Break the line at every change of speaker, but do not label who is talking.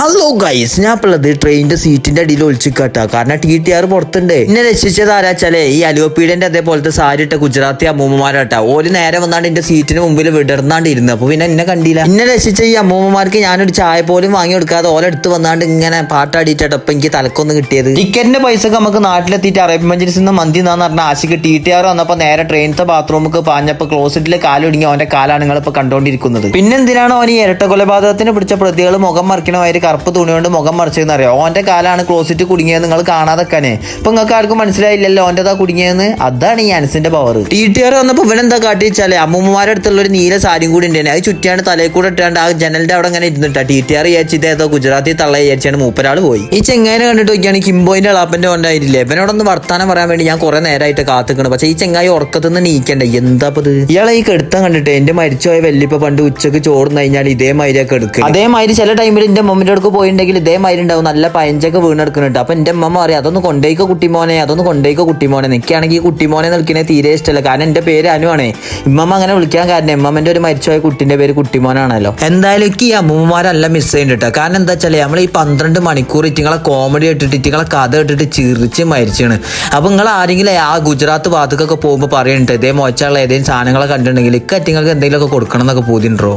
Hello guys, ഞാൻ ഉള്ളത് ട്രെയിനിന്റെ സീറ്റിന്റെ അടിയിൽ ഒളിച്ചിക്കാട്ടാ. കാരണം TTR പുറത്തുണ്ട്. എന്നെ രക്ഷിച്ചത് ആരാച്ചാലേ ഈ അലോപീഡിന്റെ അതേപോലത്തെ സാരി ഇട്ട ഗുജറാത്തി അമ്മൂമ്മമാരാട്ടാ. ഓല് നേരെ വന്നാണ്ട് എന്റെ സീറ്റിന് മുമ്പിൽ വിടർന്നാണ്ട് ഇരുന്നു. അപ്പൊ പിന്നെ എന്നെ കണ്ടില്ല. എന്നെ രക്ഷിച്ച ഈ അമ്മൂമ്മമാർക്ക് ഞാനൊരു ചായ പോലും വാങ്ങി കൊടുക്കാതെ ഓലെടുത്ത് വന്നാണ്ട് ഇങ്ങനെ പാട്ടാടിയിട്ടാ ഇപ്പൊ എനിക്ക് തലക്കൊന്ന് കിട്ടിയത്. ടിക്കറ്റിന്റെ പൈസക്ക് നമുക്ക് നാട്ടിലെത്തിയിട്ട് അറേബ്യൻ മഞ്ചേരിയിൽ നിന്ന് മന്തി എന്നാന്ന് പറഞ്ഞ ആശിക്ക് TTR വന്നപ്പോ നേരെ ട്രെയിനത്തെ ബാത്റൂമിക്ക് പാഞ്ഞപ്പോ ക്ലോസറ്റിലെ കാലൊടുങ്ങി അവന്റെ കാലാണ് നിങ്ങൾ ഇപ്പൊ കണ്ടോണ്ടിരിക്കുന്നത്. പിന്നെന്തിനാണ് ഓൻ ഈ ഇരട്ട കൊലപാതകത്തിന് പിടിച്ച പ്രതികൾ മുഖം മറിക്കണമായിട്ട് കറുപ്പ് തുണി കൊണ്ട് മുഖം മറിച്ചെന്ന് അറിയാം. ഓന്റെ കാലാണ് ക്ലോസറ്റ് കുടുങ്ങിയത് നിങ്ങൾ കാണാതെക്കാനെ. ഇപ്പൊ നിങ്ങൾക്ക് ആർക്കും മനസ്സിലായില്ലല്ലോ ഓന്റെതാ കുടുങ്ങിയെന്ന്. അതാണ് ഈ അനസിന്റെ പവർ. TTR വന്നപ്പോ ഇവനെന്താ കാട്ടിച്ചാലേ അമ്മൂമ്മമാരുടെ അടുത്തുള്ള ഒരു നീല സാരിയും കൂടി ഉണ്ട്. അത് ചുറ്റിയാണ് തലയിൽ കൂടെ ഇട്ടാണ്ട് ആ ജനലിന്റെ അവിടെ അങ്ങനെ ഇരുന്നിട്ടാ. TTR വിചാരിച്ചത് ഏതോ ഗുജറാത്തി തള്ള വിചാരിച്ചാണ് മൂപ്പരാള് പോയി. ഈ ചെങ്ങായിനെ കണ്ടിട്ട് നോക്കിയാണ് കിംബോയിന്റെ അളാപ്പന്റെ കൊണ്ടായില്ലേ. ഇവനോടൊന്ന് വർത്താനം പറയാൻ വേണ്ടി ഞാൻ കുറെ നേരമായിട്ട് കാത്തിക്കണം. പക്ഷെ ഈ ചെങ്ങായി ഉറക്കത്തുനിന്ന് നീക്കണ്ടേ. എന്താപ്പത് ഇയാളെ ഈ കെടുത്തം കണ്ടിട്ട് എന്റെ മരിച്ചുപോയ വെല്ലിപ്പ പണ്ട് ഉച്ചക്ക് ചോർന്ന് കഴിഞ്ഞാൽ ഇതേമാതിരിയൊക്കെ എടുക്കും. അതേമാതിരി ചില ടൈമിൽ എന്റെ മമ്മിന്റെ അടുക്ക് പോയിട്ടുണ്ടെങ്കിൽ ഇതേമാതിരി ഉണ്ടാവും നല്ല പയഞ്ചൊക്കെ വീണെടുക്കുന്നുണ്ട്. അപ്പൊ എന്റെ അമ്മ പറയും അതൊന്ന് കൊണ്ടേക്കോ കുട്ടിമോനെ, അതൊന്ന് കൊണ്ടേക്കോ കുട്ടിമോനെ. നിൽക്കുകയാണെങ്കിൽ ഈ കുട്ടിമോനെ നിൽക്കുന്നത് തീരെ ഇഷ്ടമല്ല. കാരണം എന്റെ പേര് അനുവാണേ. ഇമ്മമ്മ അങ്ങനെ വിളിക്കാൻ കാരണം ഇമ്മമ്മന്റെ ഒരു മരിച്ചുപോയ കുട്ടിന്റെ പേര് കുട്ടിമോനാണല്ലോ. എന്തായാലും ഈ അമ്മൂമ്മമാരെല്ലാം മിസ് ചെയ്യുന്നുണ്ട്. കാരണം എന്താ വെച്ചാൽ നമ്മൾ ഈ 12 മണിക്കൂർ ഇറ്റിങ്ങളെ കോമഡി ഇട്ടിട്ട് ഇറ്റിങ്ങളെ കഥ ഇട്ടിട്ട് ചിരിച്ച് മരിച്ചാണ്. അപ്പൊ നിങ്ങൾ ആരെങ്കിലും ആ ഗുജറാത്ത് ഭാഗത്തേക്കൊക്കെ പോകുമ്പോൾ പറയുന്നുണ്ട് ഇതേ മോശമുള്ള ഏതെങ്കിലും സാധനങ്ങളെ കണ്ടിട്ടുണ്ടെങ്കിൽ ഇക്കറ്റിങ്ങൾക്ക് എന്തെങ്കിലുമൊക്കെ കൊടുക്കണം എന്നൊക്കെ പൂതിണ്ടോ.